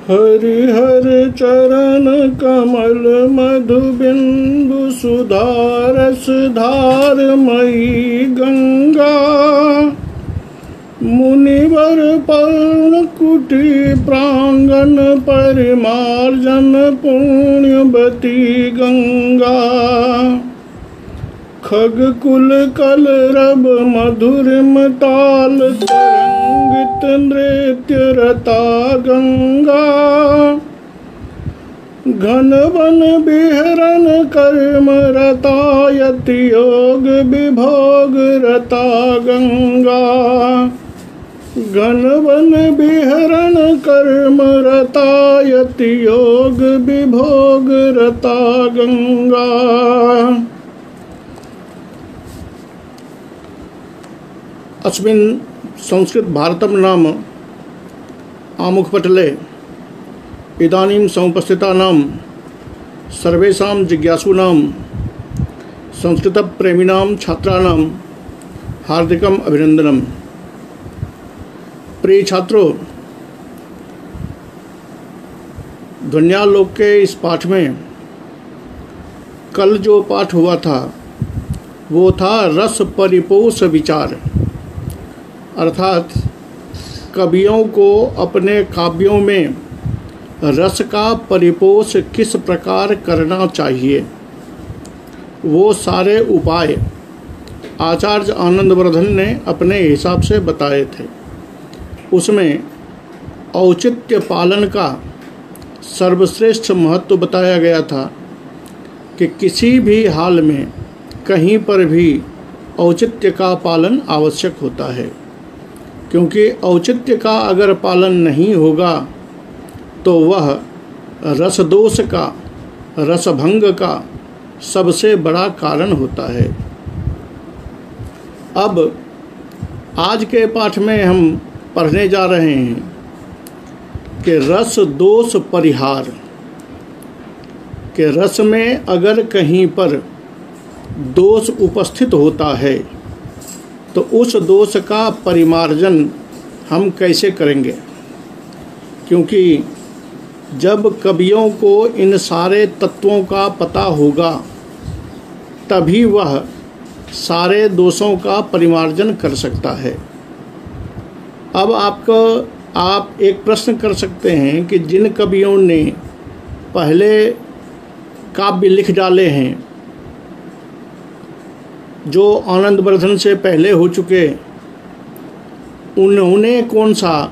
हरिहर चरण कमल मधु बिंदु सुधारस धार मई गंगा। मुनिवर पर्ण कुटी प्रांगण परिमार्जन पुण्यवती गंगा। खग कुल कल रब मधुरिम ताल तरंगित नृत्य रता गंगा। घन वन बिहरन कर्म रता यति योग विभोग रता गंगा। घन वन बिहरन कर्म रता यति योग विभोग रता गंगा। अस्मिन् संस्कृत भारतम नाम आमुखपटले इदानीं समुपस्थितानां सर्वेषां जिज्ञासूनां संस्कृतप्रेमिणां छात्राणां हार्दिकम् अभिनंदनम्। प्रिय छात्रों, ध्वन्यालोक के इस पाठ में कल जो पाठ हुआ था वो था रस परिपोष विचार, अर्थात कवियों को अपने काव्यों में रस का परिपोष किस प्रकार करना चाहिए, वो सारे उपाय आचार्य आनंदवर्धन ने अपने हिसाब से बताए थे। उसमें औचित्य पालन का सर्वश्रेष्ठ महत्व बताया गया था कि किसी भी हाल में कहीं पर भी औचित्य का पालन आवश्यक होता है, क्योंकि औचित्य का अगर पालन नहीं होगा तो वह रसदोष का, रसभंग का सबसे बड़ा कारण होता है। अब आज के पाठ में हम पढ़ने जा रहे हैं कि रस दोष परिहार, कि रस में अगर कहीं पर दोष उपस्थित होता है तो उस दोष का परिमार्जन हम कैसे करेंगे, क्योंकि जब कवियों को इन सारे तत्वों का पता होगा तभी वह सारे दोषों का परिमार्जन कर सकता है। अब आप एक प्रश्न कर सकते हैं कि जिन कवियों ने पहले काव्य लिख डाले हैं, जो आनंदवर्धन से पहले हो चुके, उन्होंने कौन सा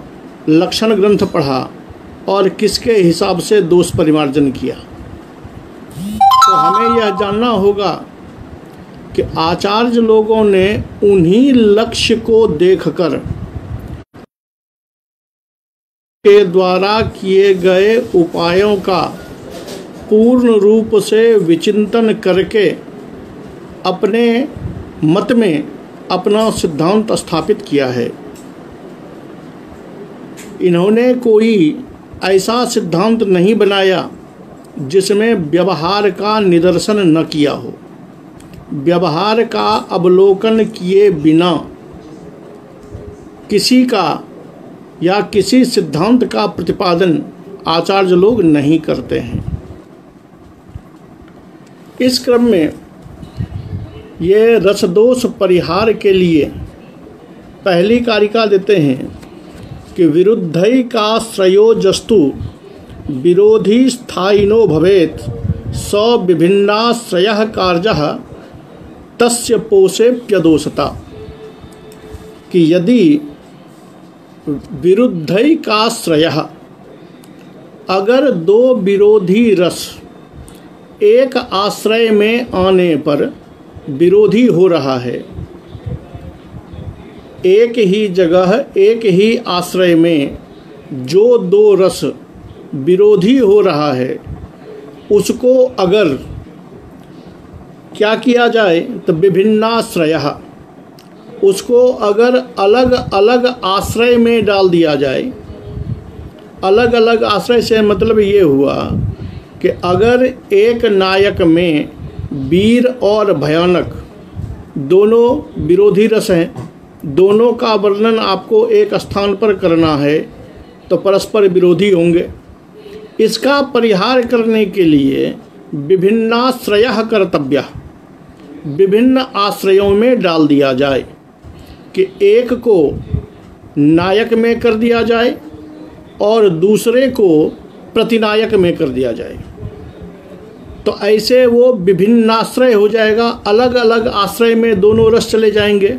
लक्षण ग्रंथ पढ़ा और किसके हिसाब से दोष परिमार्जन किया। तो हमें यह जानना होगा कि आचार्य लोगों ने उन्हीं लक्ष्य को देखकर के द्वारा किए गए उपायों का पूर्ण रूप से विचिंतन करके अपने मत में अपना सिद्धांत स्थापित किया है। इन्होंने कोई ऐसा सिद्धांत नहीं बनाया जिसमें व्यवहार का निदर्शन न किया हो। व्यवहार का अवलोकन किए बिना किसी का या किसी सिद्धांत का प्रतिपादन आचार्य लोग नहीं करते हैं। इस क्रम में ये रसदोष परिहार के लिए पहली कारिका देते हैं कि विरुद्धैकाश्रयोजस्तु विरोधी स्थायिनो भवेत् स विभिन्नाश्रयः कार्यः तस्य पोषेप्यदोषता। कि यदि विरुद्धैकाश्रयः, अगर दो विरोधी रस एक आश्रय में आने पर विरोधी हो रहा है, एक ही जगह एक ही आश्रय में जो दो रस विरोधी हो रहा है, उसको अगर क्या किया जाए तो विभिन्नाश्रयः, उसको अगर अलग अलग आश्रय में डाल दिया जाए। अलग अलग आश्रय से मतलब ये हुआ कि अगर एक नायक में वीर और भयानक दोनों विरोधी रस हैं, दोनों का वर्णन आपको एक स्थान पर करना है तो परस्पर विरोधी होंगे। इसका परिहार करने के लिए विभिन्नाश्रयः कर्तव्यः, विभिन्न आश्रयों में डाल दिया जाए कि एक को नायक में कर दिया जाए और दूसरे को प्रतिनायक में कर दिया जाए। तो ऐसे वो विभिन्न आश्रय हो जाएगा, अलग अलग आश्रय में दोनों रस चले जाएंगे।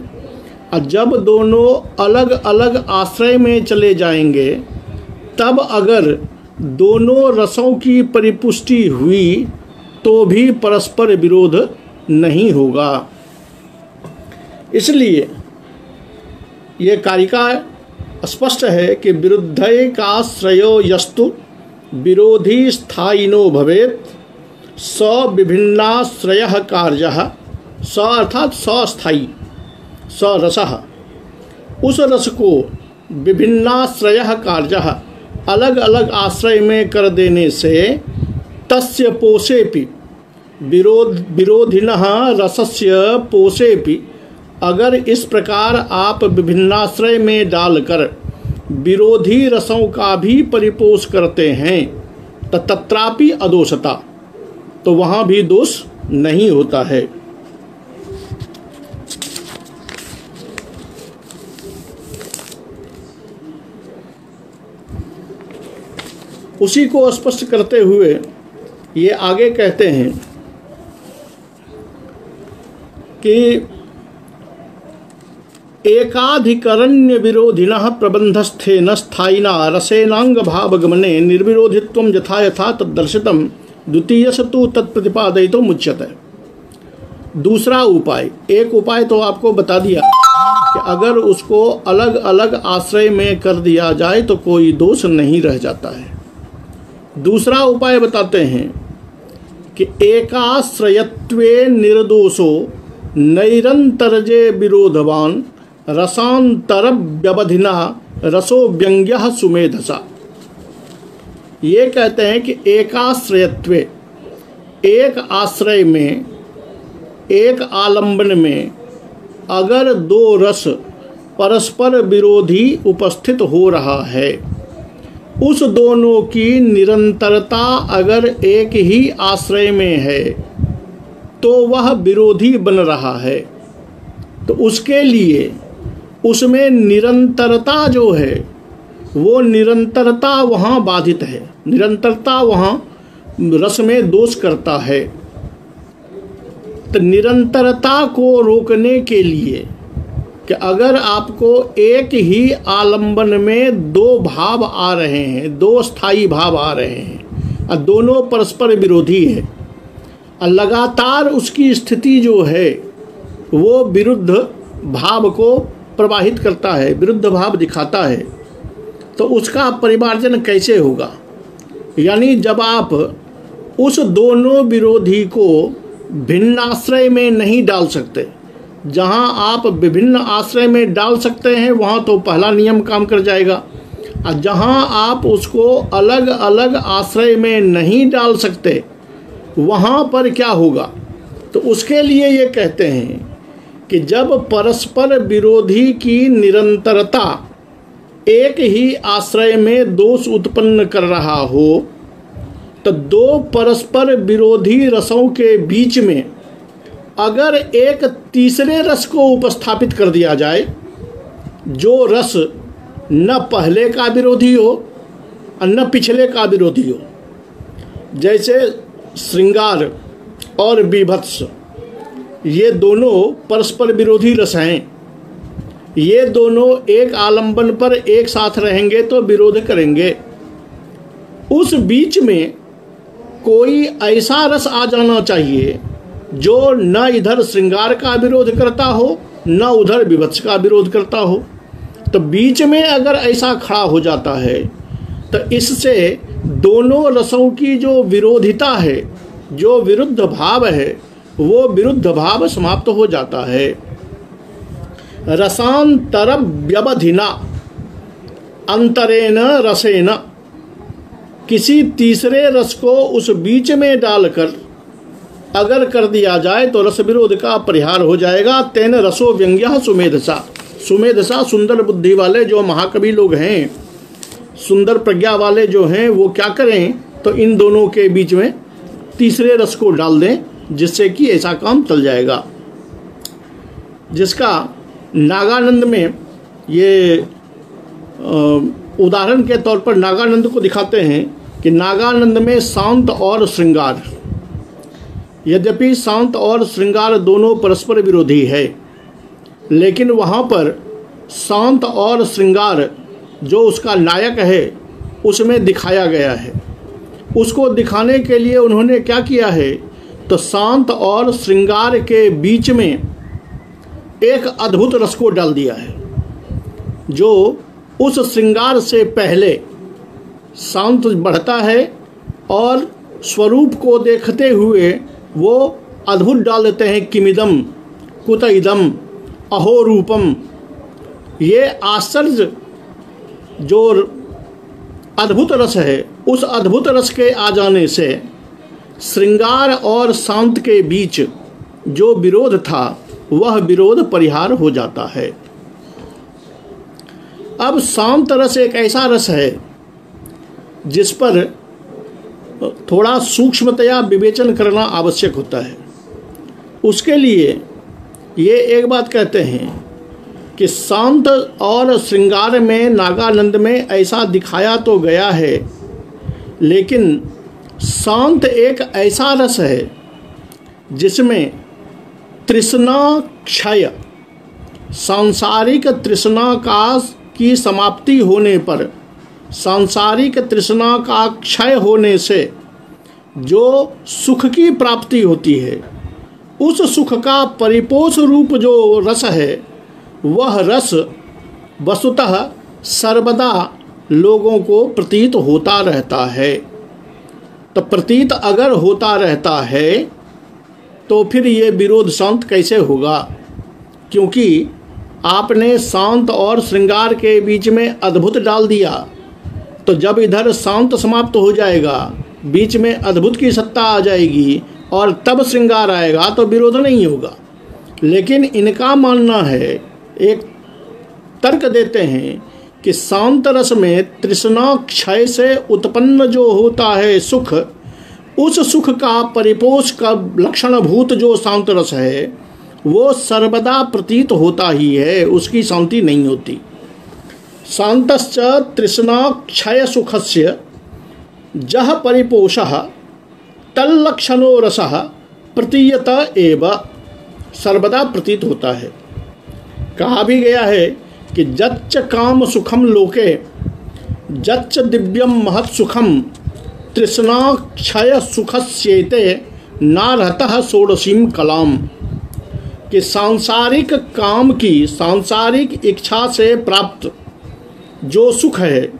और जब दोनों अलग अलग आश्रय में चले जाएंगे तब अगर दोनों रसों की परिपुष्टि हुई तो भी परस्पर विरोध नहीं होगा। इसलिए ये कारिका स्पष्ट है कि विरुद्धैकाश्रयो यस्तु विरोधी स्थायिनो भवेत् स विभिन्नाश्रयः कार्यः, स अर्थात सस्थायी, स रसः, उस रस को विभिन्नाश्रयः कार्यः, अलग अलग आश्रय में कर देने से तस्य पोषेपि विरोधिनः रसस्य पोषेपि, अगर इस प्रकार आप विभिन्नाश्रय में डालकर विरोधी रसों का भी परिपोष करते हैं तो तत्रापि अदोषता, तो वहाँ भी दोष नहीं होता है। उसी को स्पष्ट करते हुए ये आगे कहते हैं कि एकाधिकरण्य विरोधिनः प्रबंधस्थेन स्थायिना रसेनांग भावगमने निर्विरोधित्वं यथा यथा तद्दर्शितम् द्वितीयश तु तत्प्रतिपादयितुं मुच्यते। दूसरा उपाय, एक उपाय तो आपको बता दिया कि अगर उसको अलग अलग आश्रय में कर दिया जाए तो कोई दोष नहीं रह जाता है। दूसरा उपाय बताते हैं कि एकाश्रयत्वे निर्दोषो नैरंतर्जे विरोधवान रसांतर व्यवधिना रसो व्यंग्यः सुमेधसा। ये कहते हैं कि एकाश्रयत्वे, एक आश्रय में, एक आलंबन में अगर दो रस परस्पर विरोधी उपस्थित हो रहा है, उस दोनों की निरंतरता अगर एक ही आश्रय में है तो वह विरोधी बन रहा है, तो उसके लिए उसमें निरंतरता जो है वो निरंतरता वहाँ बाधित है, निरंतरता वहाँ रस में दोष करता है। तो निरंतरता को रोकने के लिए कि अगर आपको एक ही आलंबन में दो भाव आ रहे हैं, दो स्थायी भाव आ रहे हैं और दोनों परस्पर विरोधी है और लगातार उसकी स्थिति जो है वो विरुद्ध भाव को प्रवाहित करता है, विरुद्ध भाव दिखाता है, तो उसका परिमार्जन कैसे होगा? यानी जब आप उस दोनों विरोधी को भिन्न आश्रय में नहीं डाल सकते, जहां आप विभिन्न आश्रय में डाल सकते हैं वहां तो पहला नियम काम कर जाएगा, और जहां आप उसको अलग अलग आश्रय में नहीं डाल सकते वहां पर क्या होगा? तो उसके लिए ये कहते हैं कि जब परस्पर विरोधी की निरंतरता एक ही आश्रय में दोष उत्पन्न कर रहा हो तो दो परस्पर विरोधी रसों के बीच में अगर एक तीसरे रस को उपस्थापित कर दिया जाए, जो रस न पहले का विरोधी हो और न पिछले का विरोधी हो, जैसे श्रृंगार और बीभत्स, ये दोनों परस्पर विरोधी रस हैं, ये दोनों एक आलंबन पर एक साथ रहेंगे तो विरोध करेंगे। उस बीच में कोई ऐसा रस आ जाना चाहिए जो न इधर श्रृंगार का विरोध करता हो न उधर विभत्स का विरोध करता हो। तो बीच में अगर ऐसा खड़ा हो जाता है तो इससे दोनों रसों की जो विरोधिता है, जो विरुद्ध भाव है, वो विरुद्ध भाव समाप्त हो जाता है। रसांतर व्यवधिना अंतरेण रसेन, किसी तीसरे रस को उस बीच में डालकर अगर कर दिया जाए तो रस विरोध का परिहार हो जाएगा। तेन रसो व्यंग्यः सुमेधसा, सुमेधसा सुंदर बुद्धि वाले जो महाकवि लोग हैं, सुंदर प्रज्ञा वाले जो हैं, वो क्या करें तो इन दोनों के बीच में तीसरे रस को डाल दें, जिससे कि ऐसा काम चल जाएगा। जिसका नागानंद में ये उदाहरण के तौर पर नागानंद को दिखाते हैं कि नागानंद में शांत और श्रृंगार, यद्यपि शांत और श्रृंगार दोनों परस्पर विरोधी है, लेकिन वहाँ पर शांत और श्रृंगार जो उसका नायक है उसमें दिखाया गया है। उसको दिखाने के लिए उन्होंने क्या किया है, तो शांत और श्रृंगार के बीच में एक अद्भुत रस को डाल दिया है, जो उस श्रृंगार से पहले शांत बढ़ता है और स्वरूप को देखते हुए वो अद्भुत डाल देते हैं, किमिदम कुत इदम अहो रूपम। ये आश्चर्य जो अद्भुत रस है, उस अद्भुत रस के आ जाने से श्रृंगार और शांत के बीच जो विरोध था वह विरोध परिहार हो जाता है। अब शांत रस एक ऐसा रस है जिस पर थोड़ा सूक्ष्मतया विवेचन करना आवश्यक होता है। उसके लिए ये एक बात कहते हैं कि शांत और श्रृंगार में नागानंद में ऐसा दिखाया तो गया है, लेकिन शांत एक ऐसा रस है जिसमें तृष्णा क्षय, सांसारिक तृष्णा की समाप्ति होने पर, सांसारिक तृष्णा का क्षय होने से जो सुख की प्राप्ति होती है, उस सुख का परिपोष रूप जो रस है, वह रस वस्तुतः सर्वदा लोगों को प्रतीत होता रहता है। तो प्रतीत अगर होता रहता है तो फिर ये विरोध शांत कैसे होगा? क्योंकि आपने शांत और श्रृंगार के बीच में अद्भुत डाल दिया, तो जब इधर शांत समाप्त हो जाएगा, बीच में अद्भुत की सत्ता आ जाएगी और तब श्रृंगार आएगा तो विरोध नहीं होगा। लेकिन इनका मानना है, एक तर्क देते हैं कि शांत रस में तृष्णा क्षय से उत्पन्न जो होता है सुख, उस सुख का परिपोष का लक्षणभूत जो शांत रस है वो सर्वदा प्रतीत होता ही है, उसकी शांति नहीं होती। शांतश्च तृष्णा क्षय सुखस्य जह परिपोषः तल्लक्षणो रसः प्रतीयत एव, सर्वदा प्रतीत होता है। कहा भी गया है कि जच्च काम सुखम लोके जच्च दिव्यम महत् सुखम तृष्णा क्षय सुखस्येते नारहतः षोडशीम कलाम, कि सांसारिक काम की, सांसारिक इच्छा से प्राप्त जो सुख है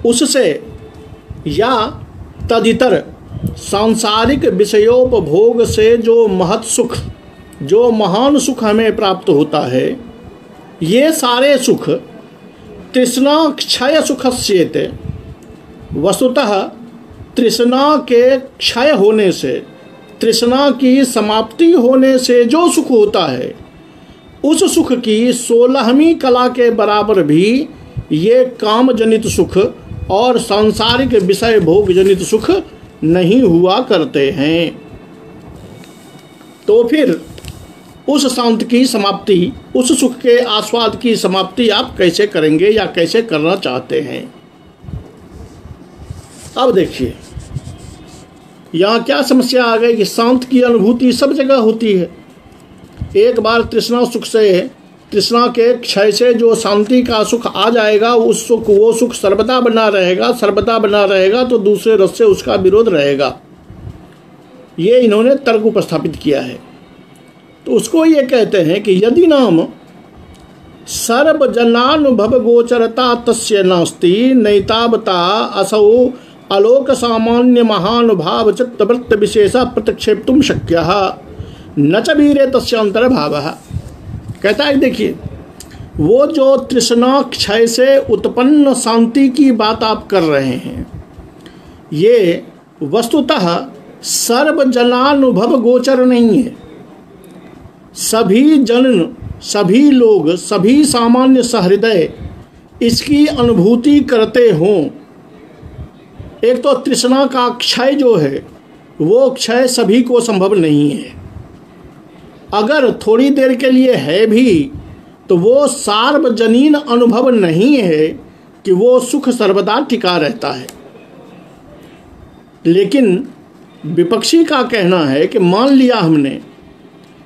उससे या तदितर सांसारिक विषयोपभोग से जो महत् सुख, जो महान सुख हमें प्राप्त होता है, ये सारे सुख तृष्णा क्षय सुखस्येते, वस्तुतः तृष्णा के क्षय होने से, तृष्णा की समाप्ति होने से जो सुख होता है, उस सुख की 16वीं कला के बराबर भी ये काम जनित सुख और सांसारिक विषय भोग जनित सुख नहीं हुआ करते हैं। तो फिर उस शांत की समाप्ति, उस सुख के आस्वाद की समाप्ति आप कैसे करेंगे या कैसे करना चाहते हैं? अब देखिए यहाँ क्या समस्या आ गई कि शांत की अनुभूति सब जगह होती है। एक बार तृष्णा सुख से, तृष्णा के क्षय से जो शांति का सुख आ जाएगा, उस सुख, वो सुख सर्वदा बना रहेगा, सर्वदा बना रहेगा, तो दूसरे रस से उसका विरोध रहेगा। ये इन्होंने तर्क उपस्थापित किया है। तो उसको ये कहते हैं कि यदि नाम सर्वजनानुभव गोचरता तस्य नास्ति नैतावता असौ आलोक सामान्य महानुभाव चित्तवृत्त विशेषा प्रतिक्षेप्तुम शक्यः न च वीरे तस्य अंतर्भावः। कहता है देखिए, वो जो तृष्णा क्षय से उत्पन्न शांति की बात आप कर रहे हैं, ये वस्तुतः सर्वजनानुभव गोचर नहीं है। सभी जन, सभी लोग, सभी सामान्य सहृदय इसकी अनुभूति करते हों, एक तो तृष्णा का क्षय जो है वो क्षय सभी को संभव नहीं है। अगर थोड़ी देर के लिए है भी तो वो सार्वजनीन अनुभव नहीं है कि वो सुख सर्वदा टिका रहता है। लेकिन विपक्षी का कहना है कि मान लिया हमने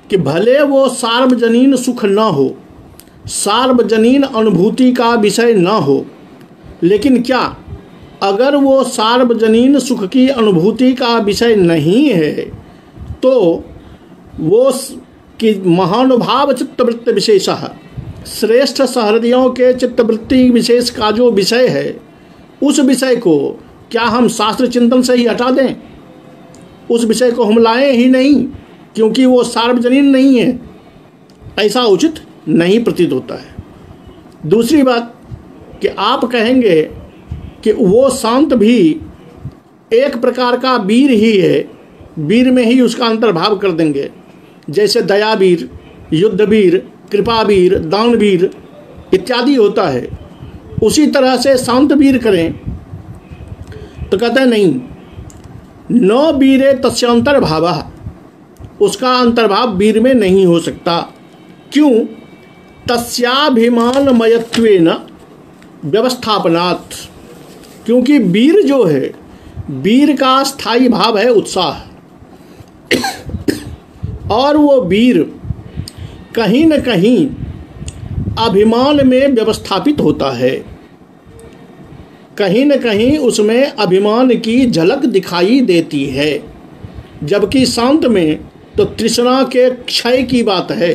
कि भले वो सार्वजनीन सुख न हो, सार्वजनीन अनुभूति का विषय न हो, लेकिन क्या अगर वो सार्वजनीन सुख की अनुभूति का विषय नहीं है तो वो कि महानुभाव चित्तवृत्ति विशेषः, श्रेष्ठ सहृदयों के चित्तवृत्ति विशेष का जो विषय है, उस विषय को क्या हम शास्त्र चिंतन से ही हटा दें? उस विषय को हम लाएं ही नहीं क्योंकि वो सार्वजनीन नहीं है, ऐसा उचित नहीं प्रतीत होता है। दूसरी बात कि आप कहेंगे कि वो शांत भी एक प्रकार का वीर ही है, वीर में ही उसका अंतर्भाव कर देंगे, जैसे दयावीर, युद्धवीर, कृपावीर, दानवीर इत्यादि होता है, उसी तरह से शांत वीर करें तो कहते हैं नहीं, न वीरे तस्यांतर्भावः, उसका अंतर्भाव वीर में नहीं हो सकता। क्यों? तस्याभिमानमयत्वेन व्यवस्थापनात्, क्योंकि वीर जो है, वीर का स्थायी भाव है उत्साह, और वो वीर कहीं न कहीं अभिमान में व्यवस्थापित होता है, कहीं न कहीं उसमें अभिमान की झलक दिखाई देती है। जबकि शांत में तो तृष्णा के क्षय की बात है,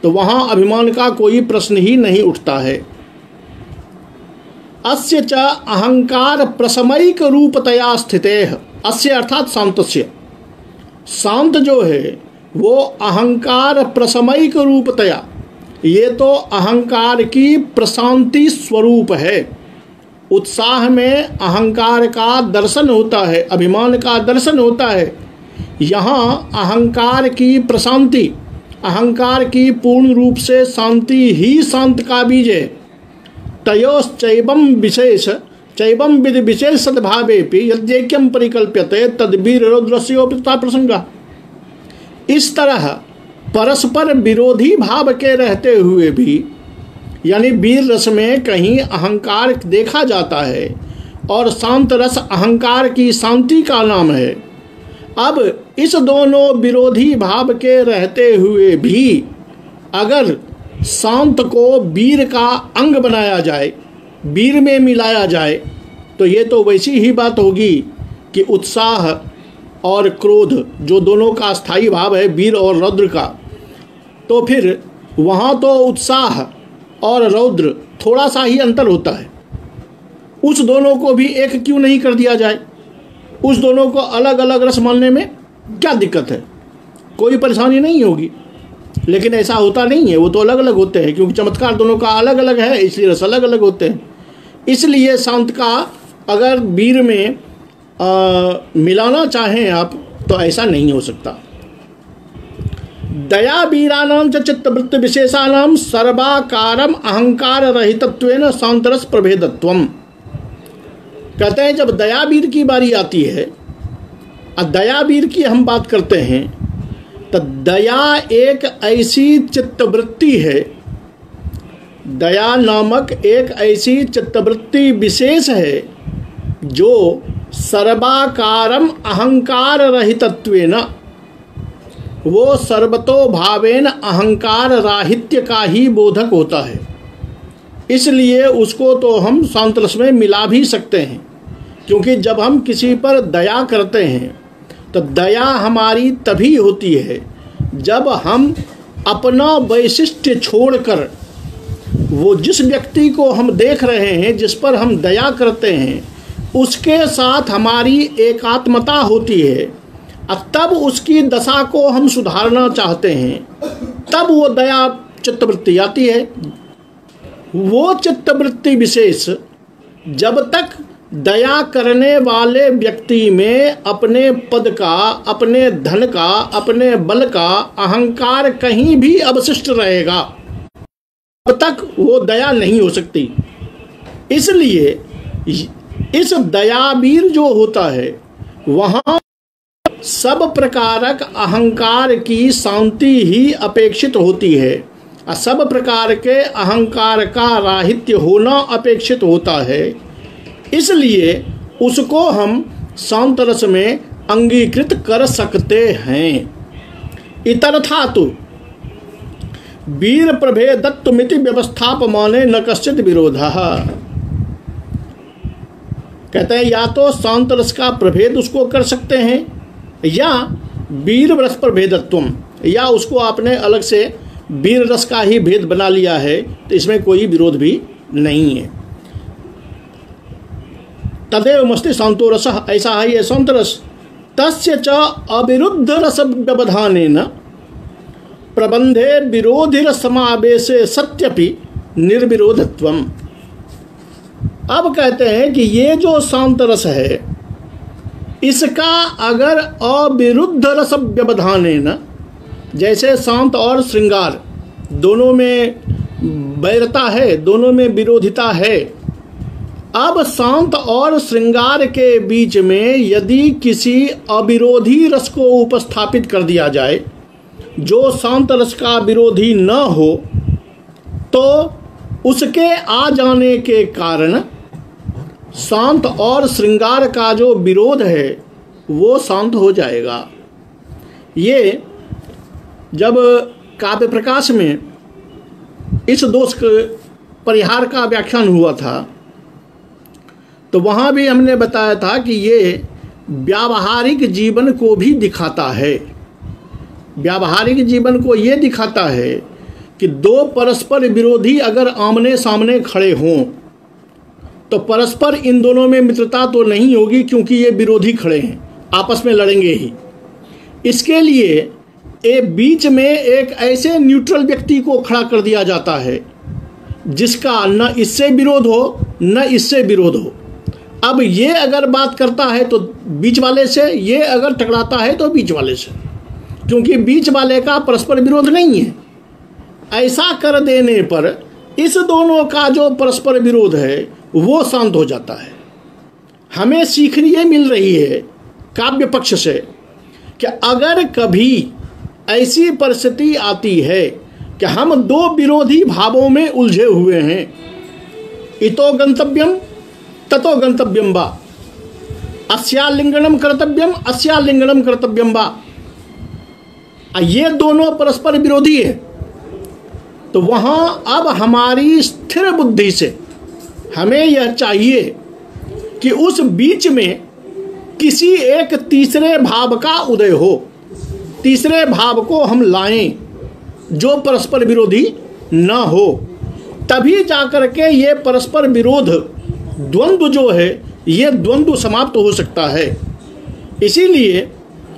तो वहाँ अभिमान का कोई प्रश्न ही नहीं उठता है। अस्य च अहंकार प्रशमयिक रूपतया स्थितेः, अस्य अर्थात शांतस्य, शांत जो है वो अहंकार प्रशमयिक रूपतया, ये तो अहंकार की प्रशांति स्वरूप है। उत्साह में अहंकार का दर्शन होता है, अभिमान का दर्शन होता है। यहाँ अहंकार की प्रशांति, अहंकार की पूर्ण रूप से शांति ही शांत का बीज है। तयोश्चैवं विशेष चैवं विध विशेष सद्भावेपि यद्यैक्यं परिकल्प्यते तद्वीर रौद्रस्योपिता प्रसंगा। इस तरह परस्पर विरोधी भाव के रहते हुए भी, यानी वीर रस में कहीं अहंकार देखा जाता है और शांत रस अहंकार की शांति का नाम है। अब इस दोनों विरोधी भाव के रहते हुए भी अगर शांत को वीर का अंग बनाया जाए, वीर में मिलाया जाए, तो ये तो वैसी ही बात होगी कि उत्साह और क्रोध जो दोनों का स्थायी भाव है, वीर और रौद्र का, तो फिर वहाँ तो उत्साह और रौद्र थोड़ा सा ही अंतर होता है। उस दोनों को भी एक क्यों नहीं कर दिया जाए? उस दोनों को अलग अलग रस मानने में क्या दिक्कत है? कोई परेशानी नहीं होगी। लेकिन ऐसा होता नहीं है, वो तो अलग अलग होते हैं, क्योंकि चमत्कार दोनों का अलग अलग है, इसलिए रस अलग अलग होते हैं। इसलिए शांत का अगर वीर में मिलाना चाहें आप तो ऐसा नहीं हो सकता। दया वीरानां च चित्तवृत्ति विशेषानां सर्वाकारम अहंकार रहितत्वेन शांतरस प्रभेदत्वम। कहते हैं जब दयावीर की बारी आती है, दयावीर की हम बात करते हैं, तो दया एक ऐसी चित्तवृत्ति है, दया नामक एक ऐसी चित्तवृत्ति विशेष है जो सर्वाकारम अहंकार रहितत्वेन, वो सर्वतो भावेन अहंकार राहित्य का ही बोधक होता है। इसलिए उसको तो हम शांत रस में मिला भी सकते हैं, क्योंकि जब हम किसी पर दया करते हैं तो दया हमारी तभी होती है जब हम अपना वैशिष्ट्य छोड़कर, वो जिस व्यक्ति को हम देख रहे हैं, जिस पर हम दया करते हैं, उसके साथ हमारी एकात्मता होती है, तब उसकी दशा को हम सुधारना चाहते हैं, तब वो दया चित्तवृत्ति आती है। वो चित्तवृत्ति विशेष जब तक दया करने वाले व्यक्ति में अपने पद का, अपने धन का, अपने बल का अहंकार कहीं भी अवशिष्ट रहेगा, तब तक वो दया नहीं हो सकती। इसलिए इस दयावीर जो होता है वहाँ सब प्रकारक अहंकार की शांति ही अपेक्षित होती है, सब प्रकार के अहंकार का राहित्य होना अपेक्षित होता है। इसलिए उसको हम शांत रस में अंगीकृत कर सकते हैं। इतरथा तो वीर प्रभेदत्वमिति व्यवस्थापमाने न कश्चित विरोधः। कहते हैं या तो शांत रस का प्रभेद उसको कर सकते हैं या वीर रस प्रभेदत्वम, या उसको आपने अलग से वीर रस का ही भेद बना लिया है तो इसमें कोई विरोध भी नहीं है। तदेव मस्ति शांतो रस, ऐसा है ये शांत रस। तस्य च अविरुद्ध रस व्यवधानेन प्रबंधे विरोधी रस समावेशे सत्यपि निर्विरोधत्वम। अब कहते हैं कि ये जो शांत रस है इसका अगर अविरुद्ध रस व्यवधानेन, जैसे शांत और श्रृंगार दोनों में वैरता है, दोनों में विरोधिता है। अब शांत और श्रृंगार के बीच में यदि किसी अविरोधी रस को उपस्थापित कर दिया जाए जो शांत रस का विरोधी न हो, तो उसके आ जाने के कारण शांत और श्रृंगार का जो विरोध है वो शांत हो जाएगा। ये जब काव्य प्रकाश में इस दोष परिहार का व्याख्यान हुआ था तो वहाँ भी हमने बताया था कि ये व्यावहारिक जीवन को भी दिखाता है। व्यावहारिक जीवन को ये दिखाता है कि दो परस्पर विरोधी अगर आमने सामने खड़े हों तो परस्पर इन दोनों में मित्रता तो नहीं होगी, क्योंकि ये विरोधी खड़े हैं, आपस में लड़ेंगे ही। इसके लिए बीच में एक ऐसे न्यूट्रल व्यक्ति को खड़ा कर दिया जाता है जिसका न इससे विरोध हो न इससे विरोध हो। अब ये अगर बात करता है तो बीच वाले से, ये अगर टकराता है तो बीच वाले से, क्योंकि बीच वाले का परस्पर विरोध नहीं है। ऐसा कर देने पर इस दोनों का जो परस्पर विरोध है वो शांत हो जाता है। हमें सीखने ये मिल रही है काव्य पक्ष से कि अगर कभी ऐसी परिस्थिति आती है कि हम दो विरोधी भावों में उलझे हुए हैं, इतो गंतव्यम ततो गंतव्यम वा, अस्यालिंगनम कर्तव्यम अस्यालिंगनम कर्तव्यम वा, ये दोनों परस्पर विरोधी है, तो वहाँ अब हमारी स्थिर बुद्धि से हमें यह चाहिए कि उस बीच में किसी एक तीसरे भाव का उदय हो, तीसरे भाव को हम लाएं जो परस्पर विरोधी न हो, तभी जाकर के ये परस्पर विरोध द्वंद्व जो है ये द्वंद्व समाप्त हो सकता है। इसीलिए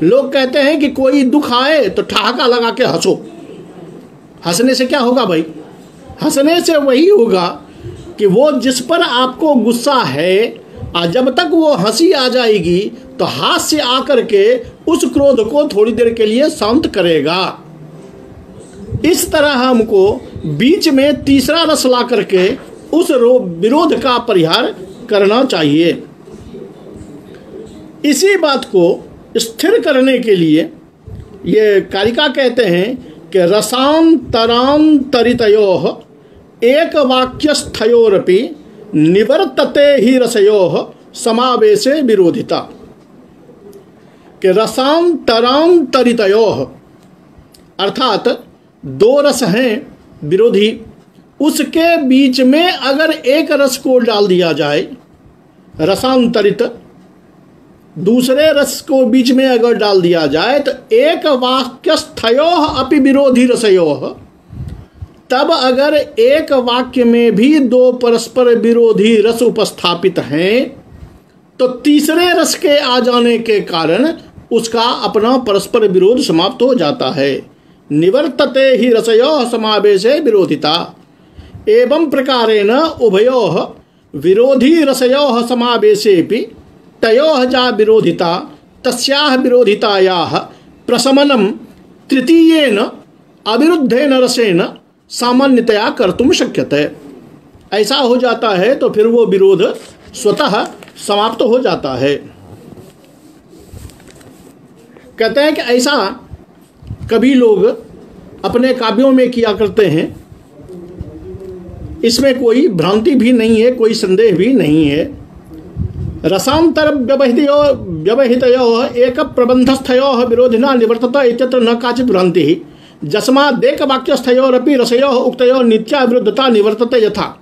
लोग कहते हैं कि कोई दुख आए तो ठहाका लगा के हंसो। हंसने से क्या होगा भाई? हंसने से वही होगा कि वो जिस पर आपको गुस्सा है, जब तक वो हंसी आ जाएगी तो हास्य आकर के उस क्रोध को थोड़ी देर के लिए शांत करेगा। इस तरह हमको बीच में तीसरा रस ला करके उस विरोध का परिहार करना चाहिए। इसी बात को स्थिर करने के लिए ये कारिका कहते हैं कि रसांतरांतरितयोः एक वाक्यस्थयोरपि निवर्तते ही रसयोः समावेशे विरोधिता। कि रसांतरांतरितयोः अर्थात दो रस हैं विरोधी, उसके बीच में अगर एक रस को डाल दिया जाए, रसांतरित दूसरे रस को बीच में अगर डाल दिया जाए तो एक वाक्यस्थयोः अपि विरोधी रसयोः, तब अगर एक वाक्य में भी दो परस्पर विरोधी रस उपस्थापित हैं तो तीसरे रस के आ जाने के कारण उसका अपना परस्पर विरोध समाप्त हो जाता है। निवर्तते ही रसयोः समावेशे विरोधिता। एवं प्रकारेण उभयोः विरोधी रसयोः समावेशेपि तयोः जा विरोधिता तस्याः विरोधितायाः प्रशमनं तृतीयेन अविरुद्धेन रसेन सामान्यतया कर्तुम शक्यते। ऐसा हो जाता है तो फिर वो विरोध स्वतः समाप्त हो जाता है। कहते हैं कि ऐसा कभी लोग अपने काव्यों में किया करते हैं, इसमें कोई भ्रांति भी नहीं है, कोई संदेह भी नहीं है। रसांतर व्यवहितयोः एक प्रबंधस्थयोः विरोधिना निवर्तत इत्यत्र न काचित् भ्रांति जस्मादेक वाक्यस्थयोरपि रसयोः उक्तयोः नित्या विरुद्धता निवर्तते यथा।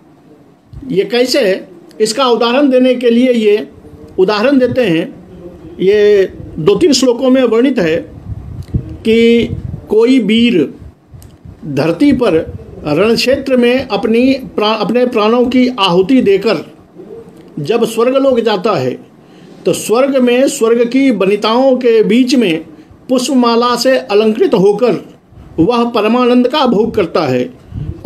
ये कैसे, इसका उदाहरण देने के लिए ये उदाहरण देते हैं। ये 2-3 श्लोकों में वर्णित है कि कोई वीर धरती पर रणक्षेत्र में अपने प्राणों की आहुति देकर जब स्वर्गलोक जाता है तो स्वर्ग में स्वर्ग की वनिताओं के बीच में पुष्पमाला से अलंकृत होकर वह परमानंद का भोग करता है,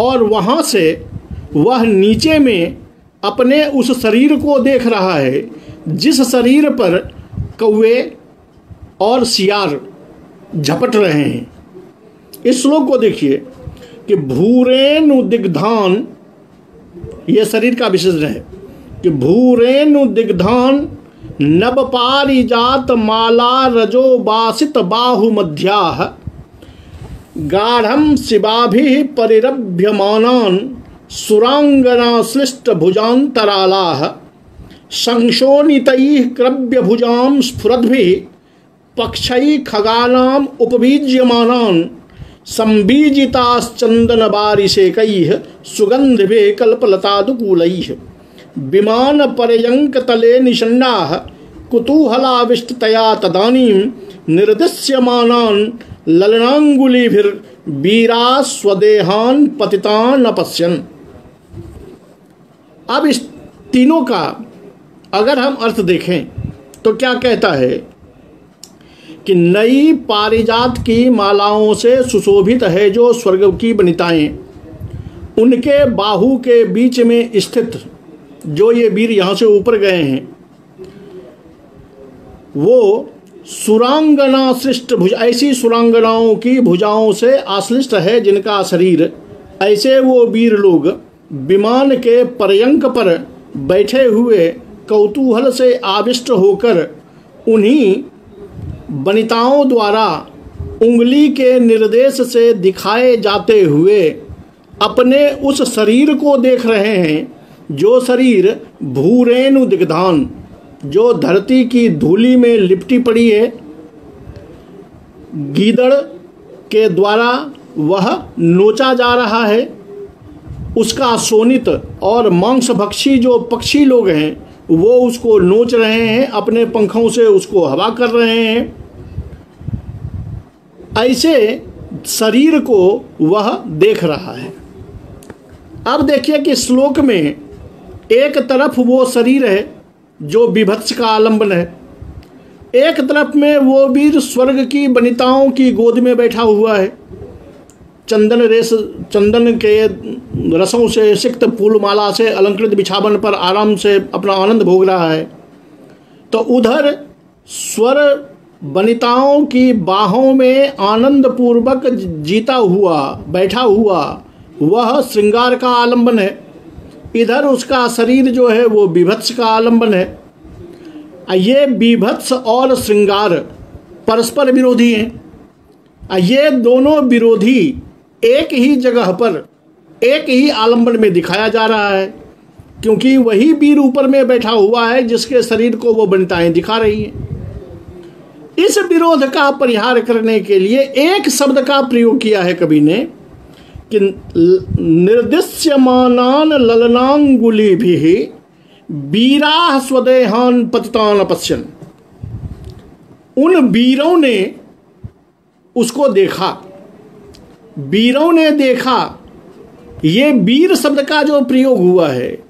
और वहाँ से वह नीचे में अपने उस शरीर को देख रहा है जिस शरीर पर कौवे और सियार झपट रहे हैं। इस श्लोक को देखिए कि भूरेनु दिग्धान, ये शरीर का विशेषण है कि भूरेनु दिग्धान नभ पारिजात माला रजो बासित बाहु मध्याह गाढ़ं शिवाभिः परिरभ्यमानान् सुरांगना श्लिष्ट भुजान्तरालाः संशोणितैः क्रव्य भुजां स्फुरद्भिः पक्षैः खगानाम् उपबीज्यमानान् संबीजिताश्चंदन बारिशेकैः सुगंधिभिः कल्पलतादुकूलैः विमान पर्यंक तले निषण्णाः कुतूहलाविष्टतया तदानीं निर्दिश्यमानान् ललनांगुलिभिर्वीरा स्वदेहान् पतितान् अपश्यन्। अब इस तीनों का अगर हम अर्थ देखें तो क्या कहता है कि नई पारिजात की मालाओं से सुशोभित है जो स्वर्ग की वनिताएं, उनके बाहु के बीच में स्थित जो ये वीर यहाँ से ऊपर गए हैं वो सुरांगना श्लिष्ट भुज, ऐसी सुरांगनाओं की भुजाओं से आश्लिष्ट है जिनका शरीर, ऐसे वो वीर लोग विमान के पर्यंक पर बैठे हुए कौतूहल से आविष्ट होकर उन्हीं वनिताओं द्वारा उंगली के निर्देश से दिखाए जाते हुए अपने उस शरीर को देख रहे हैं जो शरीर भूरेनु दिग्धान, जो धरती की धूली में लिपटी पड़ी है, गीदड़ के द्वारा वह नोचा जा रहा है, उसका शोणित और मांसभक्षी जो पक्षी लोग हैं वो उसको नोच रहे हैं, अपने पंखों से उसको हवा कर रहे हैं। ऐसे शरीर को वह देख रहा है। अब देखिए कि श्लोक में एक तरफ वो शरीर है जो विभत्स का आलंबन है, एक तरफ में वो वीर स्वर्ग की वनिताओं की गोद में बैठा हुआ है, चंदन के रसों से सिक्त फूलमाला से अलंकृत बिछावन पर आराम से अपना आनंद भोग रहा है। तो उधर स्वर वनिताओं की बाहों में आनंद पूर्वक जीता हुआ बैठा हुआ वह श्रृंगार का आलंबन है, इधर उसका शरीर जो है वो विभत्स का आलंबन है। ये विभत्स और श्रृंगार परस्पर विरोधी हैं। ये दोनों विरोधी एक ही जगह पर एक ही आलंबन में दिखाया जा रहा है, क्योंकि वही वीर ऊपर में बैठा हुआ है जिसके शरीर को वो वनिताएं दिखा रही हैं। इस विरोध का परिहार करने के लिए एक शब्द का प्रयोग किया है कवि ने कि निर्दिश्यमानान ललनांगुलिभिः वीराः स्वदेहान् पतितान् अपश्यन्। उन वीरों ने उसको देखा, वीरों ने देखा। ये वीर शब्द का जो प्रयोग हुआ है,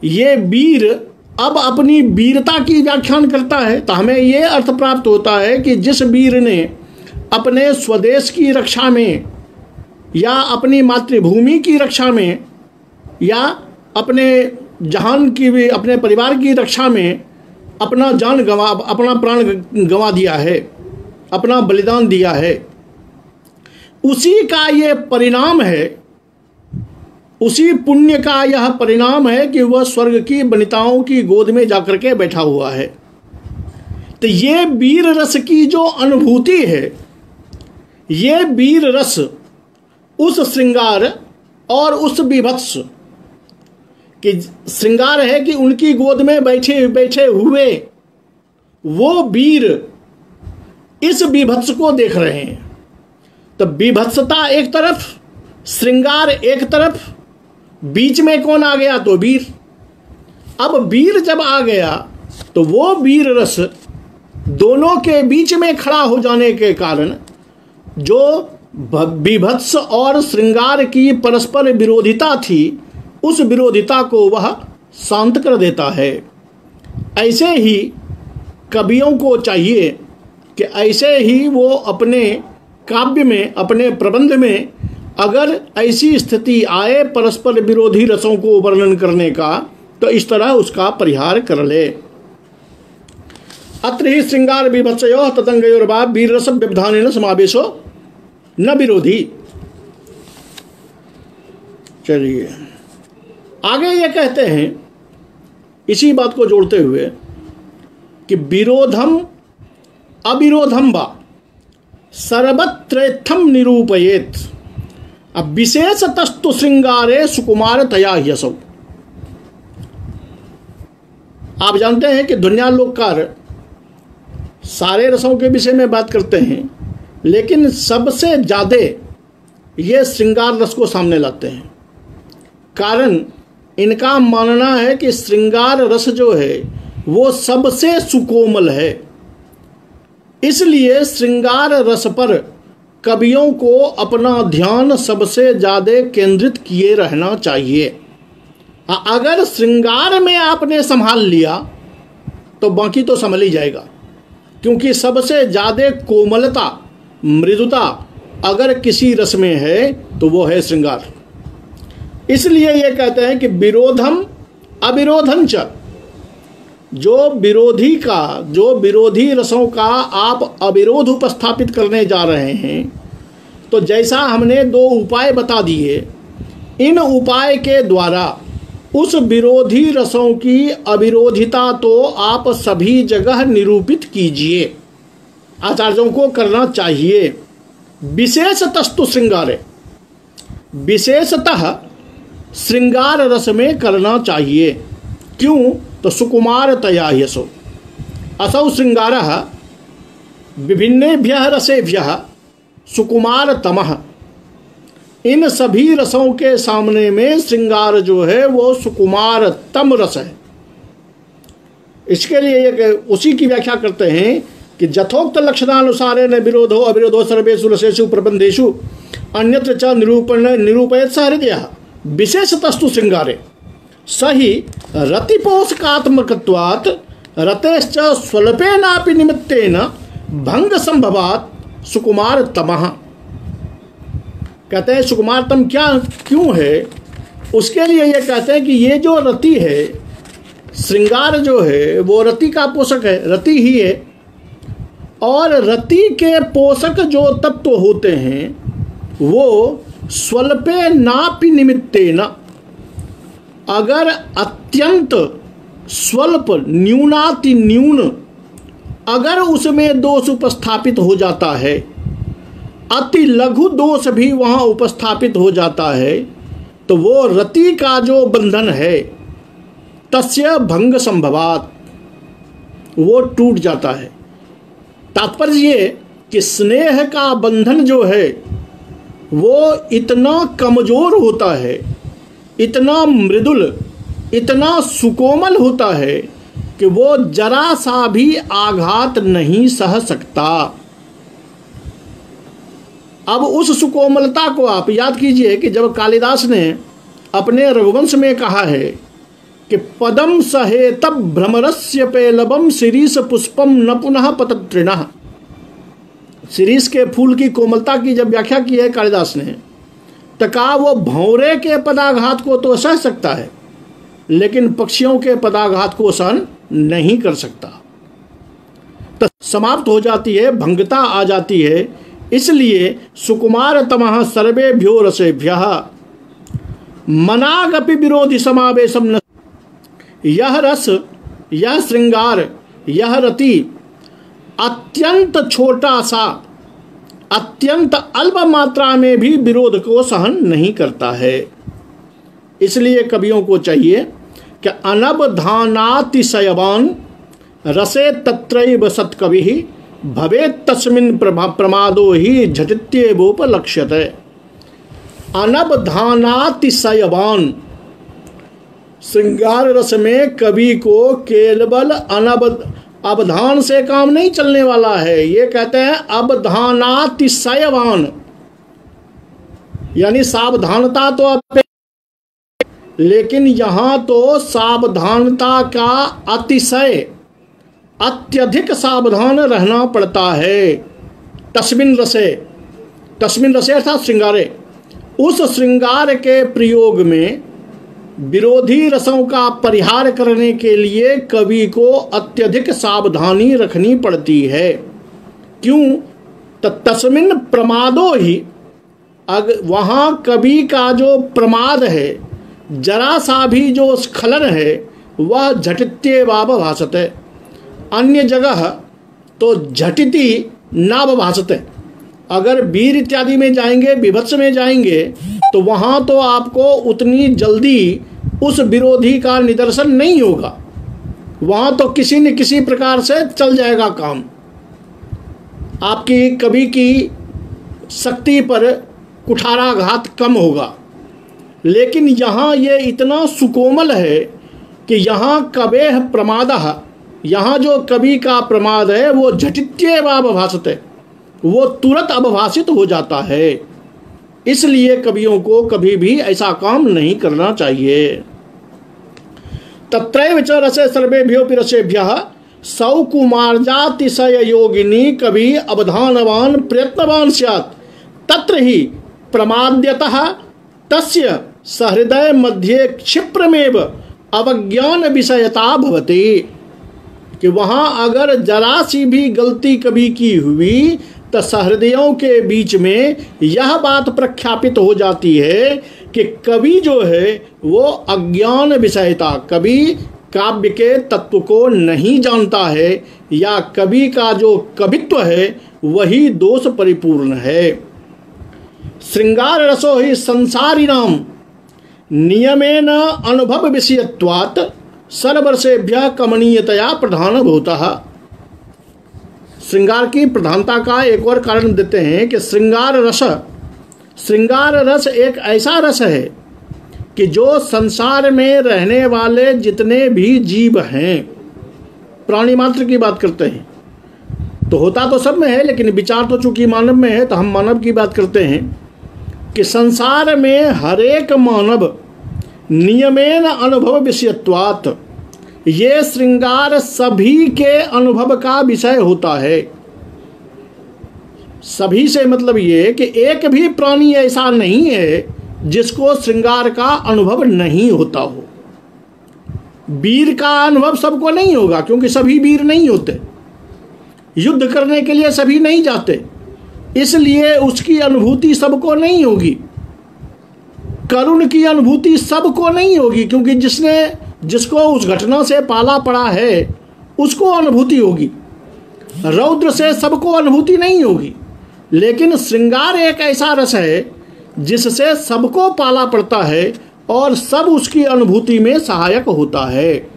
ये वीर अब अपनी वीरता की व्याख्यान करता है। तो हमें ये अर्थ प्राप्त होता है कि जिस वीर ने अपने स्वदेश की रक्षा में या अपनी मातृभूमि की रक्षा में या अपने जहान की भी अपने परिवार की रक्षा में अपना प्राण गंवा दिया है, अपना बलिदान दिया है, उसी का ये परिणाम है उसी पुण्य का यह परिणाम है कि वह स्वर्ग की वनिताओं की गोद में जाकर के बैठा हुआ है। तो ये वीर रस की जो अनुभूति है, ये वीर रस उस श्रृंगार और उस विभत्स कि श्रृंगार है कि उनकी गोद में बैठे बैठे हुए वो वीर इस विभत्स को देख रहे हैं। तो विभत्सता एक तरफ, श्रृंगार एक तरफ, बीच में कौन आ गया? तो वीर। अब वीर जब आ गया तो वो वीर रस दोनों के बीच में खड़ा हो जाने के कारण जो विभत्स और श्रृंगार की परस्पर विरोधिता थी, उस विरोधिता को वह शांत कर देता है। ऐसे ही कवियों को चाहिए कि ऐसे ही वो अपने काव्य में, अपने प्रबंध में अगर ऐसी स्थिति आए परस्पर विरोधी रसों को वर्णन करने का, तो इस तरह उसका परिहार कर ले। अत्र ही श्रृंगार विभत्सयोः ततंगयोर्वा वीररस व्यवधानेन समावेशो न विरोधी। चलिए आगे ये कहते हैं इसी बात को जोड़ते हुए कि विरोधम अविरोधम वा सर्वत्रेत्थम निरूपयेत अब विशेषतस्तु श्रृंगारे सुकुमार तया ह्यसौ। आप जानते हैं कि ध्वन्यालोककार सारे रसों के विषय में बात करते हैं, लेकिन सबसे ज़्यादा ये श्रृंगार रस को सामने लाते हैं। कारण इनका मानना है कि श्रृंगार रस जो है वो सबसे सुकोमल है, इसलिए श्रृंगार रस पर कवियों को अपना ध्यान सबसे ज़्यादा केंद्रित किए रहना चाहिए। अगर श्रृंगार में आपने संभाल लिया तो बाकी तो संभल ही जाएगा, क्योंकि सबसे ज़्यादा कोमलता, मृदुता अगर किसी रस में है तो वो है श्रृंगार। इसलिए ये कहते हैं कि विरोधम अविरोधं च, जो विरोधी रसों का आप अविरोध उपस्थापित करने जा रहे हैं, तो जैसा हमने दो उपाय बता दिए, इन उपाय के द्वारा उस विरोधी रसों की अविरोधिता तो आप सभी जगह निरूपित कीजिए। आचार्यों को करना चाहिए। विशेषतस्तु श्रृंगारे, विशेषतः श्रृंगार रस में करना चाहिए। क्यों? तो सुकुमार तया ह्यसौ असौ श्रृंगारः विभिन्नेभ्यः रसेभ्यः सुकुमारतमः। इन सभी रसों के सामने में श्रृंगार जो है वो सुकुमारतम रस है। इसके लिए उसी की व्याख्या करते हैं कि यथोक्त लक्षणानुसारेण विरोधो अविरोधो सर्वेषु रसेषु प्रबंधेषु अन्यत्र च निरूपयेत् स हृदयः विशेषतस्तु श्रृंगारे सही रतिपोषकात्मकत्वात् रतेश्च स्वल्पेनापि निमित्तेन भंग संभवात् सुकुमारतमः। कहते हैं सुकुमारतम क्यों है? उसके लिए ये कहते हैं कि ये जो रति है, श्रृंगार जो है वो रति का पोषक है, रति ही है। और रति के पोषक जो तत्व होते हैं वो स्वल्पे नापि निमित्तेन, अगर अत्यंत स्वल्प न्यूनाति न्यून अगर उसमें दोष उपस्थापित हो जाता है, अति लघु दोष भी वहाँ उपस्थापित हो जाता है, तो वो रति का जो बंधन है तस्य भंग संभवात्, वो टूट जाता है। तात्पर्य ये कि स्नेह का बंधन जो है वो इतना कमजोर होता है, इतना मृदुल, इतना सुकोमल होता है कि वो जरा सा भी आघात नहीं सह सकता। अब उस सुकोमलता को आप याद कीजिए कि जब कालिदास ने अपने रघुवंश में कहा है कि पदम सहेत भ्रमरस्य पेलबम शिरीष पुष्पम न पुनः पतत्रिणः, शिरीष के फूल की कोमलता की जब व्याख्या की है कालिदास ने, तो कहा वो भंवरे के पदाघात को तो सह सकता है, लेकिन पक्षियों के पदाघात को सहन नहीं कर सकता। तो समाप्त हो जाती है, भंगता आ जाती है। इसलिए सुकुमारतमः सर्वेभ्यो रसेभ्यः, मनागपि विरोधी समावेशम न। यह रस, यह श्रृंगार, यह रति अत्यंत छोटा सा, अत्यंत अल्प मात्रा में भी विरोध को सहन नहीं करता है। इसलिए कवियों को चाहिए कि अनवधानातिशयवान रसे तत्रैव सत्कविः भवेत् तस्मिन् प्रमादो ही झटित्येवोपलक्ष्यते। अनवधानातिशयवान, श्रृंगार रस में कवि को केवल अवधान से काम नहीं चलने वाला है। ये कहते हैं अवधानातिशयवान, यानी सावधानता तो आप, लेकिन यहाँ तो सावधानता का अतिशय, अत्यधिक सावधान रहना पड़ता है। तस्मिन् रसे, तस्मिन् रसे अर्थात श्रृंगारे, उस श्रृंगार के प्रयोग में विरोधी रसों का परिहार करने के लिए कवि को अत्यधिक सावधानी रखनी पड़ती है। क्यों? तस्मिन् प्रमादो ही, वहाँ कवि का जो प्रमाद है, जरा सा भी जो स्खलन है, वह झटित्येवाव भासते। अन्य जगह तो झटिति नाव भासते। अगर वीर इत्यादि में जाएंगे, विभत्स में जाएंगे, तो वहाँ तो आपको उतनी जल्दी उस विरोधी का निदर्शन नहीं होगा। वहाँ तो किसी न किसी प्रकार से चल जाएगा काम। आपकी कवि की शक्ति पर कुठाराघात कम होगा। लेकिन यहाँ ये इतना सुकोमल है कि यहाँ कवेह प्रमादः, यहाँ जो कवि का प्रमाद है वो झटित्येवाव भासते, वो तुरंत अवभाषित हो जाता है। इसलिए कवियों को कभी भी ऐसा काम नहीं करना चाहिए। तत्रैव च रसे सर्वेभ्योऽपि रसेभ्यः सौकुमार्जातिशय योगिनी कवि अवधानवान प्रयत्नवान स्यात् तत्र ही प्रमाद्यतः तस्य सहृदय मध्ये क्षिप्रमेव अवज्ञान विषयता भवति। कि वहाँ अगर जरा सी भी गलती कभी की हुई तो सहृदयों के बीच में यह बात प्रख्यापित हो जाती है कि कवि जो है वो अज्ञान विषयता, कवि काव्य के तत्व को नहीं जानता है, या कवि का जो कवित्व है वही दोष परिपूर्ण है। श्रृंगार रसो ही संसारिणाम नियमेन अनुभव विषयत्वात् सर्वरसेभ्यः कमनीयतया प्रधानभूतः। श्रृंगार की प्रधानता का एक और कारण देते हैं कि श्रृंगार रस एक ऐसा रस है कि जो संसार में रहने वाले जितने भी जीव हैं, प्राणी मात्र की बात करते हैं, तो होता तो सब में है, लेकिन विचार तो चूंकि मानव में है, तो हम मानव की बात करते हैं कि संसार में हरेक मानव नियमेन अनुभव विषयत्वात्, ये श्रृंगार सभी के अनुभव का विषय होता है। सभी से मतलब ये कि एक भी प्राणी ऐसा नहीं है जिसको श्रृंगार का अनुभव नहीं होता हो। वीर का अनुभव सबको नहीं होगा, क्योंकि सभी वीर नहीं होते, युद्ध करने के लिए सभी नहीं जाते, इसलिए उसकी अनुभूति सबको नहीं होगी। करुण की अनुभूति सबको नहीं होगी, क्योंकि जिसको उस घटना से पाला पड़ा है उसको अनुभूति होगी। रौद्र से सबको अनुभूति नहीं होगी। लेकिन श्रृंगार एक ऐसा रस है जिससे सबको पाला पड़ता है और सब उसकी अनुभूति में सहायक होता है।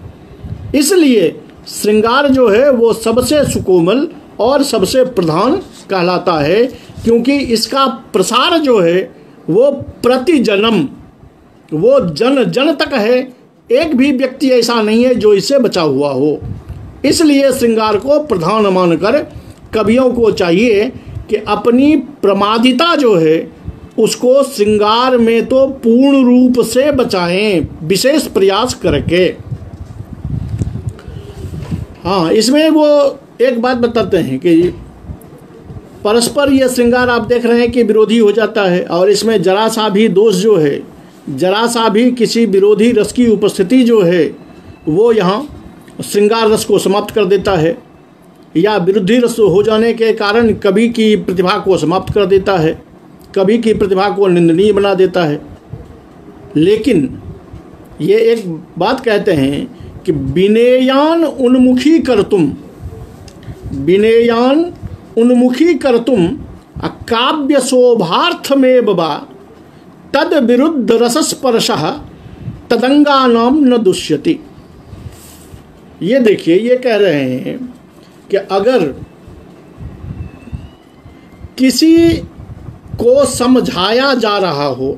इसलिए श्रृंगार जो है वो सबसे सुकोमल और सबसे प्रधान कहलाता है, क्योंकि इसका प्रसार जो है वो प्रति जन्म, वो जन जन तक है। एक भी व्यक्ति ऐसा नहीं है जो इससे बचा हुआ हो। इसलिए श्रृंगार को प्रधान मानकर कवियों को चाहिए कि अपनी प्रमादिता जो है उसको श्रृंगार में तो पूर्ण रूप से बचाएं, विशेष प्रयास करके। हाँ, इसमें वो एक बात बताते हैं कि परस्पर ये श्रृंगार आप देख रहे हैं कि विरोधी हो जाता है, और इसमें जरा सा भी दोष जो है, जरा सा भी किसी विरोधी रस की उपस्थिति जो है वो यहाँ श्रृंगार रस को समाप्त कर देता है, या विरोधी रस हो जाने के कारण कवि की प्रतिभा को समाप्त कर देता है, कवि की प्रतिभा को निंदनीय बना देता है। लेकिन ये एक बात कहते हैं कि विनेयान उन्मुखी कर्तुम, विनेयान उन्मुखी कर्तुम काव्य शोभार्थमेव वा तद विरुद्ध रसस्पर्शः तदंगानाम न दुष्यति। ये देखिए, ये कह रहे हैं कि अगर किसी को समझाया जा रहा हो,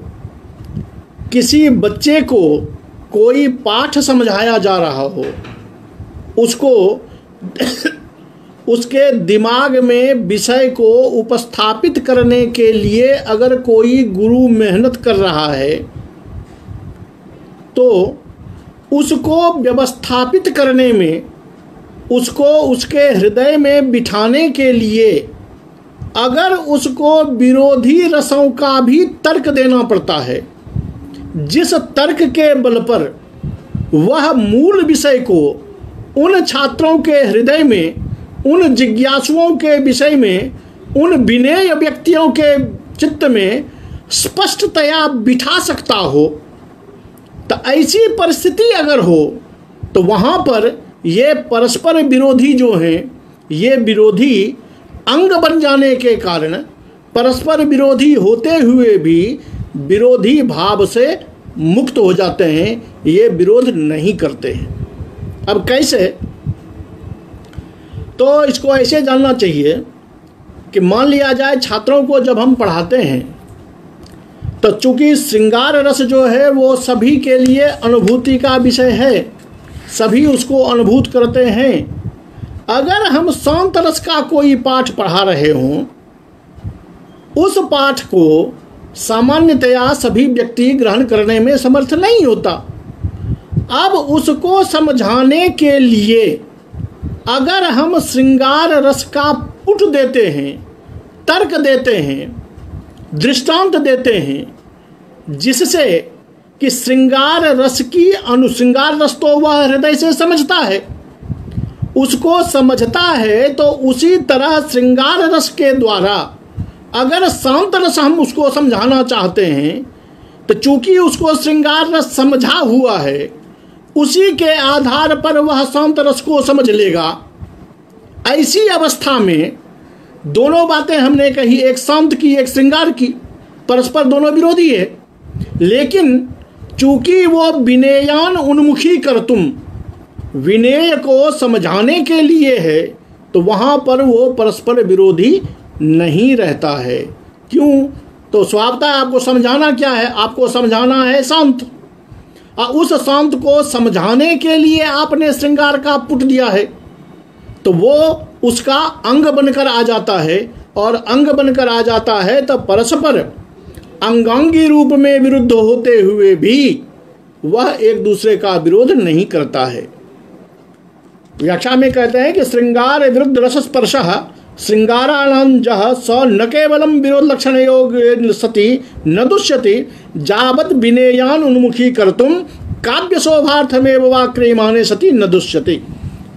किसी बच्चे को कोई पाठ समझाया जा रहा हो, उसको उसके दिमाग में विषय को उपस्थापित करने के लिए अगर कोई गुरु मेहनत कर रहा है तो उसको व्यवस्थापित करने में, उसको उसके हृदय में बिठाने के लिए अगर उसको विरोधी रसों का भी तर्क देना पड़ता है, जिस तर्क के बल पर वह मूल विषय को उन छात्रों के हृदय में, उन जिज्ञासुओं के विषय में, उन विनय व्यक्तियों के चित्त में स्पष्टतया बिठा सकता हो, तो ऐसी परिस्थिति अगर हो तो वहाँ पर ये परस्पर विरोधी जो हैं, ये विरोधी अंग बन जाने के कारण परस्पर विरोधी होते हुए भी विरोधी भाव से मुक्त हो जाते हैं, ये विरोध नहीं करते हैं। अब कैसे? तो इसको ऐसे जानना चाहिए कि मान लिया जाए छात्रों को जब हम पढ़ाते हैं तो चूंकि श्रृंगार रस जो है वो सभी के लिए अनुभूति का विषय है, सभी उसको अनुभूत करते हैं। अगर हम शांत रस का कोई पाठ पढ़ा रहे हों, उस पाठ को सामान्यतया सभी व्यक्ति ग्रहण करने में समर्थ नहीं होता। अब उसको समझाने के लिए अगर हम श्रृंगार रस का पुट देते हैं, तर्क देते हैं, दृष्टांत देते हैं, जिससे कि श्रृंगार रस की श्रृंगार रस तो वह हृदय से समझता है, उसको समझता है, तो उसी तरह श्रृंगार रस के द्वारा अगर शांत रस हम उसको समझाना चाहते हैं तो चूंकि उसको श्रृंगार रस समझा हुआ है, उसी के आधार पर वह शांत रस को समझ लेगा। ऐसी अवस्था में दोनों बातें हमने कही, एक शांत की, एक श्रृंगार की, परस्पर दोनों विरोधी है, लेकिन चूंकि वो विनेयान उन्मुखी कर्तुम, विनेय को समझाने के लिए है, तो वहाँ पर वो परस्पर विरोधी नहीं रहता है। क्यों? तो स्वभावतः आपको समझाना क्या है? आपको समझाना है शांत, और उस शांत को समझाने के लिए आपने श्रृंगार का पुट दिया है, तो वो उसका अंग बनकर आ जाता है, और अंग बनकर आ जाता है तो परस्पर अंगांगी रूप में विरुद्ध होते हुए भी वह एक दूसरे का विरोध नहीं करता है। व्याख्या में कहते हैं कि श्रृंगार विरुद्ध रस स्पर्श श्रृंगारानंजः स न केवलम विरोध लक्षण योग सति न दुष्यति जावत विनेयान उन्मुखी कर्तुम काव्य शोभार्थमेव वा क्रियमाणे सति न दुष्यति।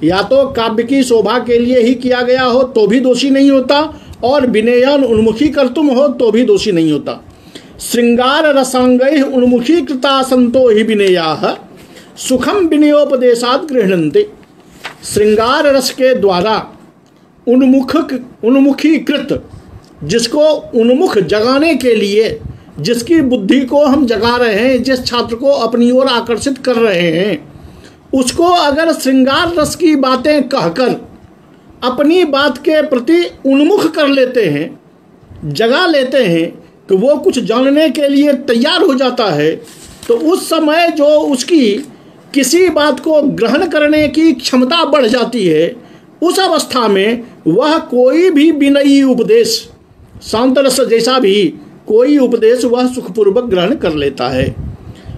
या तो काव्य की शोभा के लिए ही किया गया हो तो भी दोषी नहीं होता, और विनेयान उन्मुखी कर्तुम हो तो भी दोषी नहीं होता। श्रृंगार रसांगैः उन्मुखी कृता संतो हि विनेयाः सुखम विनयोपदेशात् गृह्णन्ति। श्रृंगार रस के द्वारा उन्मुखीकृत, जिसको उन्मुख जगाने के लिए, जिसकी बुद्धि को हम जगा रहे हैं, जिस छात्र को अपनी ओर आकर्षित कर रहे हैं, उसको अगर श्रृंगार रस की बातें कहकर अपनी बात के प्रति उन्मुख कर लेते हैं, जगा लेते हैं, तो वो कुछ जानने के लिए तैयार हो जाता है, तो उस समय जो उसकी किसी बात को ग्रहण करने की क्षमता बढ़ जाती है, उस अवस्था में वह कोई भी विनयी उपदेश, शांत रस जैसा भी कोई उपदेश वह सुखपूर्वक ग्रहण कर लेता है।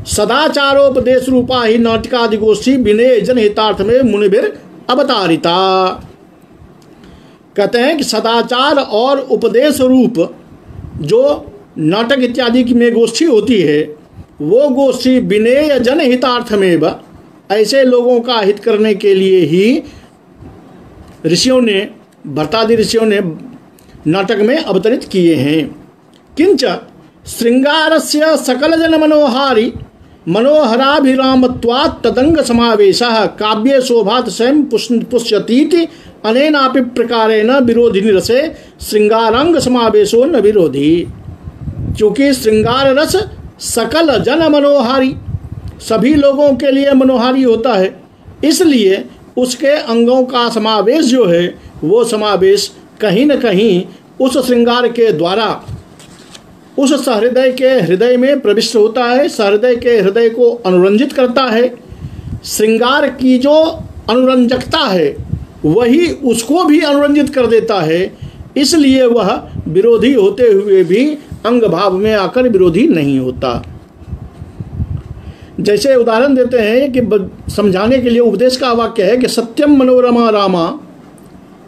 सदाचारोपदेश रूपा ही नाटिकादि गोष्ठी विनय जनहितार्थ में मुनिभिर अवतारिता। कहते हैं कि सदाचार और उपदेश रूप जो नाटक इत्यादि की में गोष्ठी होती है, वो गोष्ठी विनय जनहितार्थ में ऐसे लोगों का हित करने के लिए ही ऋषियों ने, भरतादि ऋषियों ने नाटक में अवतरित किए हैं। किंच श्रृंगारस्य सकल जन मनोहारी मनोहराभिरामत्वात् तदंग समावेशः काव्ये शोभात् स्वयं पुष्यतीति अनेनापि प्रकारेण विरोधिनी रसे श्रृंगारांग समावेशो न विरोधी। क्योंकि श्रृंगार रस सकल जन मनोहारी, सभी लोगों के लिए मनोहारी होता है, इसलिए उसके अंगों का समावेश जो है वो समावेश कहीं न कहीं उस श्रृंगार के द्वारा उस सहृदय के हृदय में प्रविष्ट होता है, सहृदय के हृदय को अनुरंजित करता है। श्रृंगार की जो अनुरंजकता है वही उसको भी अनुरंजित कर देता है, इसलिए वह विरोधी होते हुए भी अंग भाव में आकर विरोधी नहीं होता। जैसे उदाहरण देते हैं कि समझाने के लिए उपदेश का वाक्य है कि सत्यम मनोरमा रामा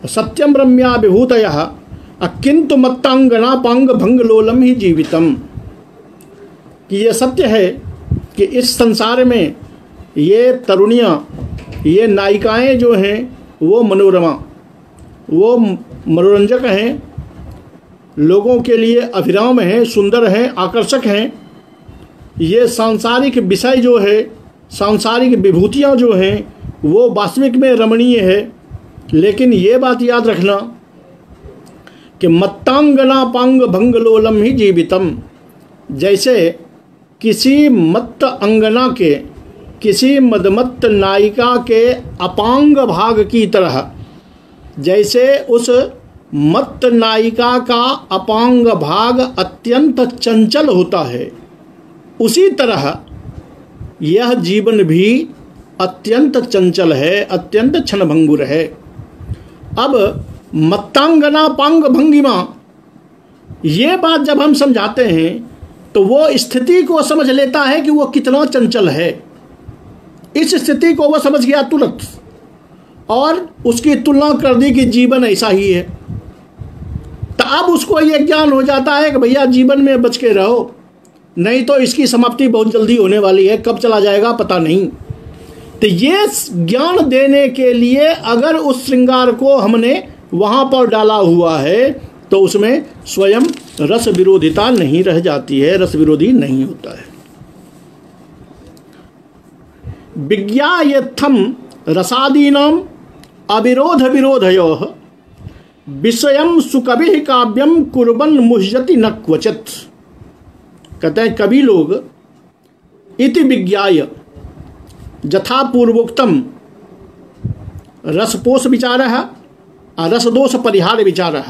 सत्यम रम्या विभूतयः अकिंतु मत्तांगनापांग भंगलोलम ही जीवितम। कि ये सत्य है कि इस संसार में ये तरुणियाँ, ये नायिकाएं जो हैं वो मनोरमा, वो मनोरंजक हैं, लोगों के लिए अभिराम हैं, सुंदर हैं, आकर्षक हैं। ये सांसारिक विषय जो है, सांसारिक विभूतियाँ जो हैं वो वास्तविक में रमणीय है, लेकिन ये बात याद रखना कि मत्तांगनापांग भंगलोलम ही जीवितम। जैसे किसी मत्त अंगना के, किसी मदमत्त नायिका के अपांग भाग की तरह, जैसे उस मत्त नायिका का अपांग भाग अत्यंत चंचल होता है, उसी तरह यह जीवन भी अत्यंत चंचल है, अत्यंत क्षणभंगुर है। अब मत्तांगनापांग भंगिमा, ये बात जब हम समझाते हैं तो वो स्थिति को समझ लेता है कि वो कितना चंचल है। इस स्थिति को वो समझ गया तुरंत और उसकी तुलना कर दी कि जीवन ऐसा ही है। तो अब उसको ये ज्ञान हो जाता है कि भैया जीवन में बच के रहो, नहीं तो इसकी समाप्ति बहुत जल्दी होने वाली है, कब चला जाएगा पता नहीं। तो ये ज्ञान देने के लिए अगर उस श्रृंगार को हमने वहाँ पर डाला हुआ है तो उसमें स्वयं रस विरोधिता नहीं रह जाती है, रस विरोधी नहीं होता है। विज्ञायत्थम रसादीनाम अविरोध विरोधयोः विषयम सुकविः काव्यम कुर्बन मुह्यति न क्वचित। कहते हैं कवि लोग इति विज्ञाय यथा पूर्वोक्तम रसपोष विचारः और रसदोष परिहार विचारः,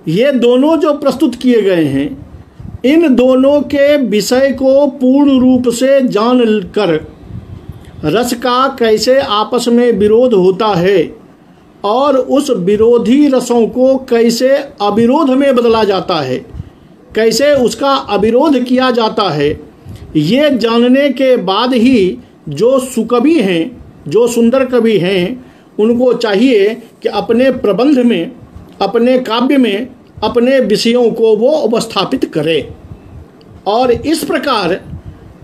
ये दोनों जो प्रस्तुत किए गए हैं, इन दोनों के विषय को पूर्ण रूप से जान कर रस का कैसे आपस में विरोध होता है और उस विरोधी रसों को कैसे अविरोध में बदला जाता है, कैसे उसका अविरोध किया जाता है, ये जानने के बाद ही जो सुकवि हैं, जो सुंदर कवि हैं, उनको चाहिए कि अपने प्रबंध में, अपने काव्य में अपने विषयों को वो उपस्थापित करें। और इस प्रकार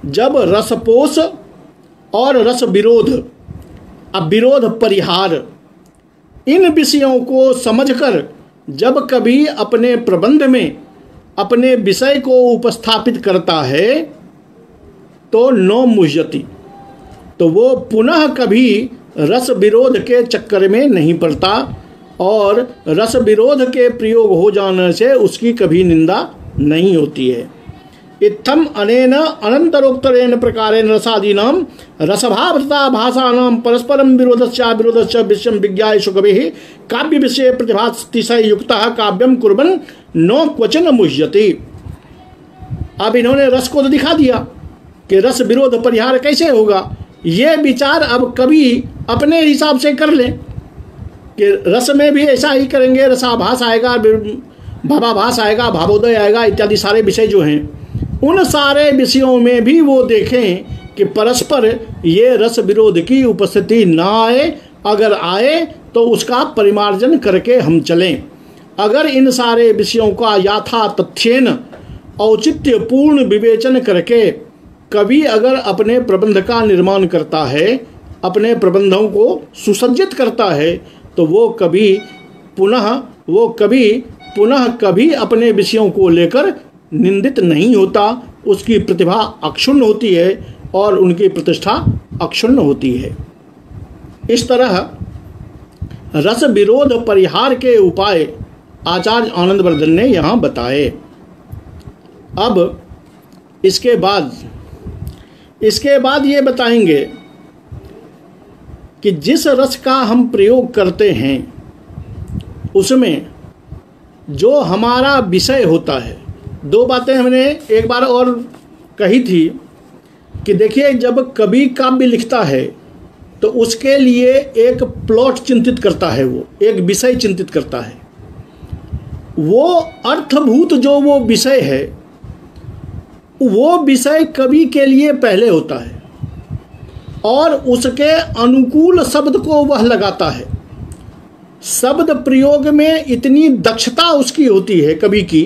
जब रसपोष और रस विरोध, अविरोध परिहार, इन विषयों को समझकर जब कभी अपने प्रबंध में अपने विषय को उपस्थापित करता है तो नो मुह्यति, तो वो पुनः कभी रस विरोध के चक्कर में नहीं पड़ता और रस विरोध के प्रयोग हो जाने से उसकी कभी निंदा नहीं होती है। इत्थम अनेन अनंतरोक्तरेण प्रकारेण रसादीनां रसभावता भाषाणां परस्परं विरोधस्य विषयं विज्ञाय सुकविः काव्य विषये प्रतिभातिशय युक्तः काव्यं कुर्बन् न क्वचन मुह्यति। अब इन्होंने रस को तो दिखा दिया कि रस विरोध परिहार कैसे होगा, ये विचार अब कवि अपने हिसाब से कर ले कि रस में भी ऐसा ही करेंगे, रसाभास आएगा, भावाभास आएगा, भावोदय आएगा, इत्यादि सारे विषय जो हैं, उन सारे विषयों में भी वो देखें कि परस्पर ये रस विरोध की उपस्थिति ना आए, अगर आए तो उसका परिमार्जन करके हम चलें। अगर इन सारे विषयों का यथा तथ्येन औचित्य पूर्ण विवेचन करके कवि अगर अपने प्रबंध का निर्माण करता है, अपने प्रबंधों को सुसज्जित करता है, तो वो कभी अपने विषयों को लेकर निंदित नहीं होता, उसकी प्रतिभा अक्षुण्ण होती है और उनकी प्रतिष्ठा अक्षुण्ण होती है। इस तरह रस विरोध परिहार के उपाय आचार्य आनंदवर्धन ने यहाँ बताए। अब इसके बाद ये बताएंगे कि जिस रस का हम प्रयोग करते हैं उसमें जो हमारा विषय होता है, दो बातें हमने एक बार और कही थी कि देखिए, जब कवि काव्य लिखता है तो उसके लिए एक प्लॉट चिंतित करता है, वो एक विषय चिंतित करता है। वो अर्थभूत जो वो विषय है, वो विषय कवि के लिए पहले होता है और उसके अनुकूल शब्द को वह लगाता है। शब्द प्रयोग में इतनी दक्षता उसकी होती है कवि की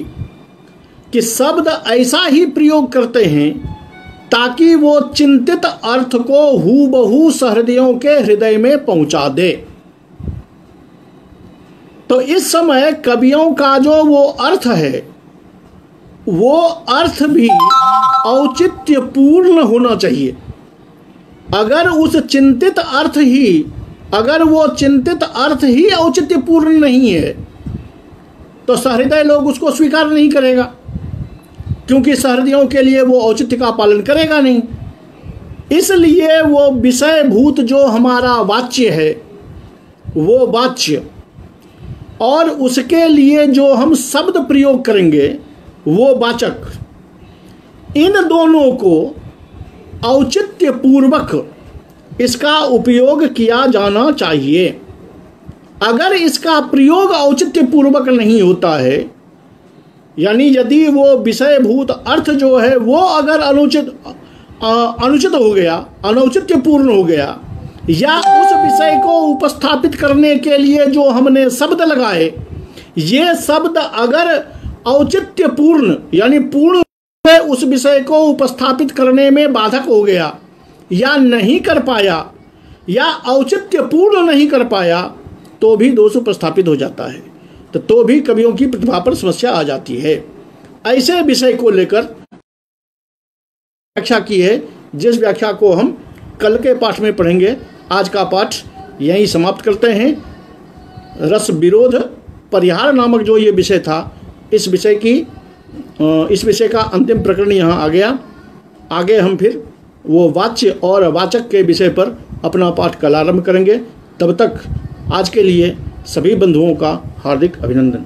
कि शब्द ऐसा ही प्रयोग करते हैं ताकि वो चिंतित अर्थ को हूबहू सहृदयों के हृदय में पहुंचा दे। तो इस समय कवियों का जो वो अर्थ है, वो अर्थ भी औचित्यपूर्ण होना चाहिए। अगर वो चिंतित अर्थ ही औचित्यपूर्ण नहीं है तो सहृदय लोग उसको स्वीकार नहीं करेगा, क्योंकि सहृदयों के लिए वो औचित्य का पालन करेगा नहीं। इसलिए वो विषय भूत जो हमारा वाच्य है, वो वाच्य, और उसके लिए जो हम शब्द प्रयोग करेंगे वो वाचक, इन दोनों को औचित्य पूर्वक इसका उपयोग किया जाना चाहिए। अगर इसका प्रयोग औचित्य पूर्वक नहीं होता है, यानी यदि वो विषयभूत अर्थ जो है वो अगर अनुचित हो गया, अनौचित्यपूर्ण हो गया, या उस विषय को उपस्थापित करने के लिए जो हमने शब्द लगाए, ये शब्द अगर औचित्यपूर्ण यानी पूर्ण उस विषय को उपस्थापित करने में बाधक हो गया या नहीं कर पाया या औचित्यपूर्ण नहीं कर पाया, तो भी दोष उपस्थापित हो जाता है। तो भी कवियों की प्रतिभा पर समस्या आ जाती है। ऐसे विषय को लेकर व्याख्या की है, जिस व्याख्या को हम कल के पाठ में पढ़ेंगे। आज का पाठ यहीं समाप्त करते हैं। रस विरोध परिहार नामक जो ये विषय था, इस विषय का अंतिम प्रकरण यहाँ आ गया। आगे हम फिर वो वाच्य और वाचक के विषय पर अपना पाठ कल आरंभ करेंगे। तब तक आज के लिए सभी बंधुओं का हार्दिक अभिनंदन।